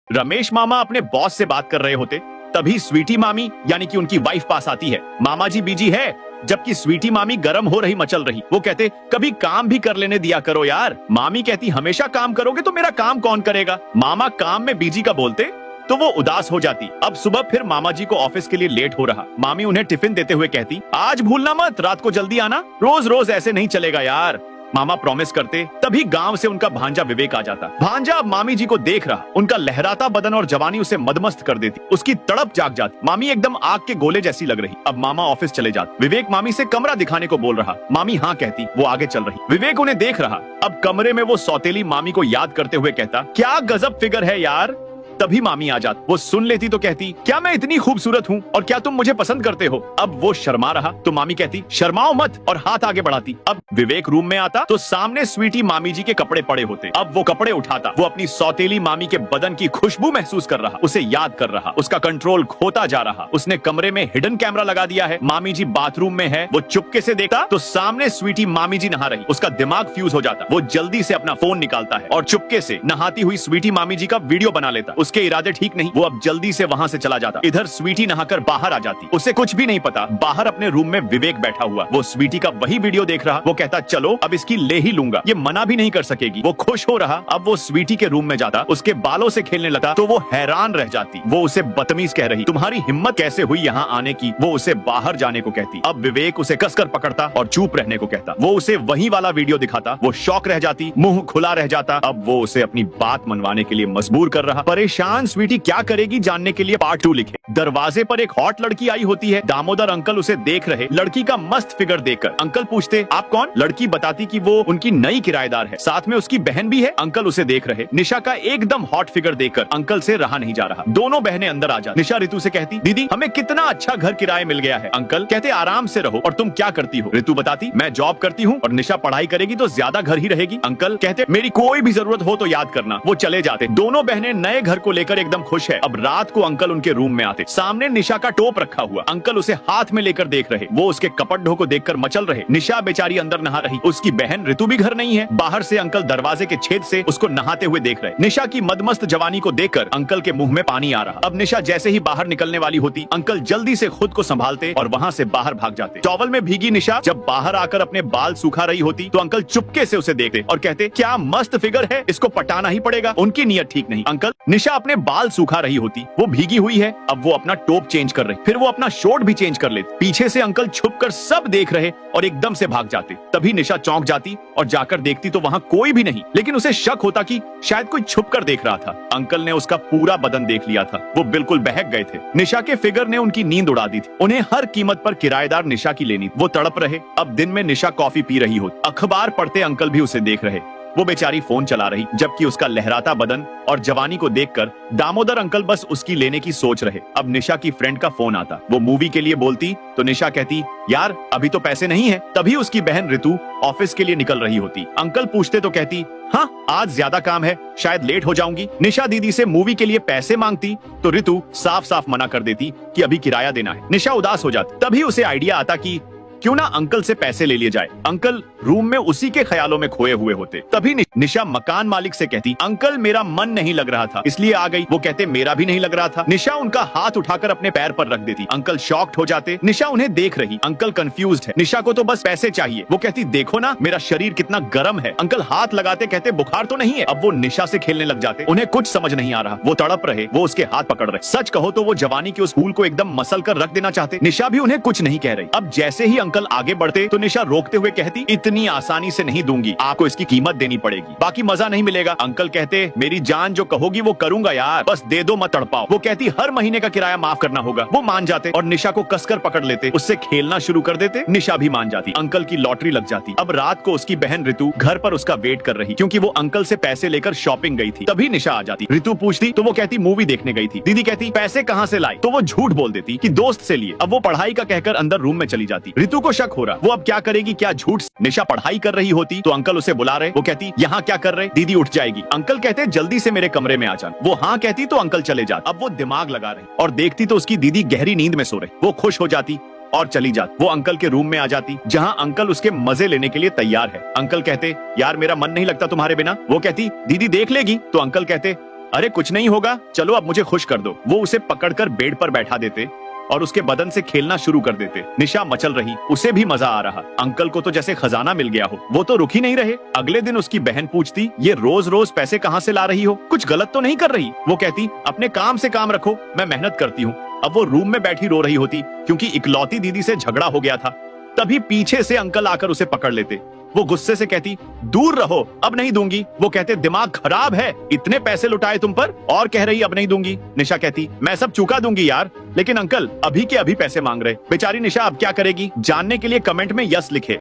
रमेश मामा अपने बॉस से बात कर रहे होते, तभी स्वीटी मामी यानी कि उनकी वाइफ पास आती है। मामा जी बिजी है, जबकि स्वीटी मामी गर्म हो रही मचल रही। वो कहते कभी काम भी कर लेने दिया करो यार। मामी कहती हमेशा काम करोगे तो मेरा काम कौन करेगा। मामा काम में बिजी का बोलते तो वो उदास हो जाती। अब सुबह फिर मामा जी को ऑफिस के लिए लेट हो रहा। मामी उन्हें टिफिन देते हुए कहती आज भूलना मत, रात को जल्दी आना, रोज रोज ऐसे नहीं चलेगा यार। मामा प्रॉमिस करते। तभी गांव से उनका भांजा विवेक आ जाता। भांजा अब मामी जी को देख रहा, उनका लहराता बदन और जवानी उसे मदमस्त कर देती। उसकी तड़प जाग जाती। मामी एकदम आग के गोले जैसी लग रही। अब मामा ऑफिस चले जाते। विवेक मामी से कमरा दिखाने को बोल रहा। मामी हाँ कहती, वो आगे चल रही। विवेक उन्हें देख रहा। अब कमरे में वो सौतेली मामी को याद करते हुए कहता क्या गजब फिगर है यार। तभी मामी आ जाती। वो सुन लेती तो कहती क्या मैं इतनी खूबसूरत हूँ और क्या तुम मुझे पसंद करते हो। अब वो शर्मा रहा तो मामी कहती शर्माओ मत और हाथ आगे बढ़ाती। अब विवेक रूम में आता तो सामने स्वीटी मामी जी के कपड़े पड़े होते। अब वो कपड़े उठाता। वो अपनी सौतेली मामी के बदन की खुशबू महसूस कर रहा, उसे याद कर रहा, उसका कंट्रोल खोता जा रहा। उसने कमरे में हिडन कैमरा लगा दिया है। मामी जी बाथरूम में है। वो चुपके से देखता तो सामने स्वीटी मामी जी नहा रही। उसका दिमाग फ्यूज हो जाता। वो जल्दी से अपना फोन निकालता है और चुपके से नहाती हुई स्वीटी मामी जी का वीडियो बना लेता। उसके इरादे ठीक नहीं। वो अब जल्दी से वहां से चला जाता। इधर स्वीटी नहाकर बाहर आ जाती। उसे कुछ भी नहीं पता। बाहर अपने रूम में विवेक बैठा हुआ। वो स्वीटी का वही वीडियो देख रहा। वो कहता चलो अब इसकी ले ही लूंगा, ये मना भी नहीं कर सकेगी। वो खुश हो रहा। अब वो स्वीटी के रूम में जाता, उसके बालों से खेलने लगा तो वो हैरान रह जाती। वो उसे बदतमीज कह रही, तुम्हारी हिम्मत कैसे हुई यहाँ आने की। वो उसे बाहर जाने को कहती। अब विवेक उसे कसकर पकड़ता और चुप रहने को कहता। वो उसे वही वाला वीडियो दिखाता। वो शौक रह जाती, मुंह खुला रह जाता। अब वो उसे अपनी बात मनवाने के लिए मजबूर कर रहा। परेशान स्वीटी क्या करेगी जानने के लिए पार्ट 2 लिखे। दरवाजे पर एक हॉट लड़की आई होती है। दामोदर अंकल उसे देख रहे। लड़की का मस्त फिगर देखकर अंकल पूछते आप कौन। लड़की बताती कि वो उनकी नई किराएदार है, साथ में उसकी बहन भी है। अंकल उसे देख रहे। निशा का एकदम हॉट फिगर देखकर अंकल से रहा नहीं जा रहा। दोनों बहनें अंदर आ जाती। निशा ऋतु से कहती दीदी हमें कितना अच्छा घर किराए मिल गया है। अंकल कहते आराम से रहो। और तुम क्या करती हो। ऋतु बताती मैं जॉब करती हूँ और निशा पढ़ाई करेगी तो ज्यादा घर ही रहेगी। अंकल कहते मेरी कोई भी जरूरत हो तो याद करना। वो चले जाते। दोनों बहनें नए घर को लेकर एकदम खुश है। अब रात को अंकल उनके रूम में आते। सामने निशा का टोप रखा हुआ। अंकल उसे हाथ में लेकर देख रहे। वो उसके कपड़ों को देखकर मचल रहे। निशा बेचारी अंदर नहा रही। उसकी बहन ऋतु भी घर नहीं है। बाहर से अंकल दरवाजे के छेद से उसको नहाते हुए देख रहे। निशा की मदमस्त जवानी को देखकर अंकल के मुंह में पानी आ रहा। अब निशा जैसे ही बाहर निकलने वाली होती, अंकल जल्दी से खुद को संभालते और वहां से बाहर भाग जाते। टॉवल में भीगी निशा जब बाहर आकर अपने बाल सुखा रही होती तो अंकल चुपके से उसे देखते और कहते क्या मस्त फिगर है, इसको पटाना ही पड़ेगा। उनकी नीयत ठीक नहीं। अंकल निशा अपने बाल सुखा रही होती। वो भीगी हुई है। अब वो अपना टॉप चेंज कर रही। फिर वो अपना शॉर्ट भी चेंज कर लेते। पीछे से अंकल छुपकर सब देख रहे और एकदम से भाग जाते। तभी निशा चौंक जाती और जाकर देखती तो वहां कोई भी नहीं, लेकिन उसे शक होता कि शायद कोई छुपकर देख रहा था। अंकल ने उसका पूरा बदन देख लिया था। वो बिल्कुल बहक गए थे। निशा के फिगर ने उनकी नींद उड़ा दी थी। उन्हें हर कीमत पर किराएदार निशा की लेनी। वो तड़प रहे। अब दिन में निशा कॉफी पी रही हो। अखबार पढ़ते अंकल भी उसे देख रहे। वो बेचारी फोन चला रही, जबकि उसका लहराता बदन और जवानी को देखकर दामोदर अंकल बस उसकी लेने की सोच रहे। अब निशा की फ्रेंड का फोन आता। वो मूवी के लिए बोलती तो निशा कहती यार अभी तो पैसे नहीं है। तभी उसकी बहन ऋतु ऑफिस के लिए निकल रही होती। अंकल पूछते तो कहती हाँ आज ज्यादा काम है, शायद लेट हो जाऊंगी। निशा दीदी से मूवी के लिए पैसे मांगती तो ऋतु साफ साफ मना कर देती कि अभी किराया देना है। निशा उदास हो जाती। तभी उसे आइडिया आता कि क्यों ना अंकल से पैसे ले लिए जाए। अंकल रूम में उसी के ख्यालों में खोए हुए होते। तभी निशा मकान मालिक से कहती अंकल मेरा मन नहीं लग रहा था इसलिए आ गई। वो कहते मेरा भी नहीं लग रहा था। निशा उनका हाथ उठाकर अपने पैर पर रख देती। अंकल शॉक्ड हो जाते। निशा उन्हें देख रही। अंकल कंफ्यूज्ड है। निशा को तो बस पैसे चाहिए। वो कहती देखो ना मेरा शरीर कितना गर्म है। अंकल हाथ लगाते कहते बुखार तो नहीं है। अब वो निशा से खेलने लग जाते। उन्हें कुछ समझ नहीं आ रहा। वो तड़प रहे। वो उसके हाथ पकड़ रहे। सच कहो तो वो जवानी के उस फूल को एकदम मसल कर रख देना चाहते। निशा भी उन्हें कुछ नहीं कह रही। अब जैसे ही अंकल आगे बढ़ते तो निशा रोकते हुए कहती इतनी आसानी से नहीं दूंगी, आपको इसकी कीमत देनी पड़ेगी, बाकी मजा नहीं मिलेगा। अंकल कहते मेरी जान जो कहोगी वो करूंगा यार, बस दे दो मत तड़पाओ। वो कहती हर महीने का किराया माफ करना होगा। वो मान जाते और निशा को कसकर पकड़ लेते, उससे खेलना शुरू कर देते। निशा भी मान जाती। अंकल की लॉटरी लग जाती। अब रात को उसकी बहन ऋतु घर पर उसका वेट कर रही, क्योंकि वो अंकल से पैसे लेकर शॉपिंग गई थी। तभी निशा आ जाती। ऋतु पूछती तो वो कहती मूवी देखने गई थी। दीदी कहती पैसे कहाँ से लाई, तो वो झूठ बोल देती कि दोस्त से लिए। अब वो पढ़ाई का कहकर अंदर रूम में चली जाती। ऋतु को शक हो रहा, वो अब क्या करेगी, क्या झूठ। निशा पढ़ाई कर रही होती तो अंकल उसे बुला रहे। वो कहती यहाँ क्या कर रहे। दीदी उठ जाएगी। अंकल कहते जल्दी से मेरे कमरे में आ जाना। वो हाँ कहती तो अंकल चले जाते। अब वो दिमाग लगा रही और देखती तो उसकी दीदी गहरी नींद में सो रही। वो खुश हो जाती और चली जाती। वो अंकल के रूम में आ जाती, जहां अंकल उसके मजे लेने के लिए तैयार है। अंकल कहते यार मेरा मन नहीं लगता तुम्हारे बिना। वो कहती दीदी देख लेगी। तो अंकल कहते अरे कुछ नहीं होगा, चलो अब मुझे खुश कर दो। वो उसे पकड़कर बेड पर बैठा देते और उसके बदन से खेलना शुरू कर देते। निशा मचल रही, उसे भी मजा आ रहा। अंकल को तो जैसे खजाना मिल गया हो। वो तो रुक ही नहीं रहे। अगले दिन उसकी बहन पूछती, ये रोज रोज पैसे कहाँ से ला रही हो, कुछ गलत तो नहीं कर रही? वो कहती, अपने काम से काम रखो, मैं मेहनत करती हूँ। अब वो रूम में बैठी रो रही होती क्योंकि इकलौती दीदी से झगड़ा हो गया था। तभी पीछे से अंकल आकर उसे पकड़ लेते। वो गुस्से से कहती, दूर रहो, अब नहीं दूंगी। वो कहते, दिमाग खराब है, इतने पैसे लुटाए तुम पर और कह रही अब नहीं दूंगी। निशा कहती, मैं सब चुका दूंगी यार, लेकिन अंकल अभी के अभी पैसे मांग रहे। बेचारी निशा अब क्या करेगी? जानने के लिए कमेंट में यस लिखे।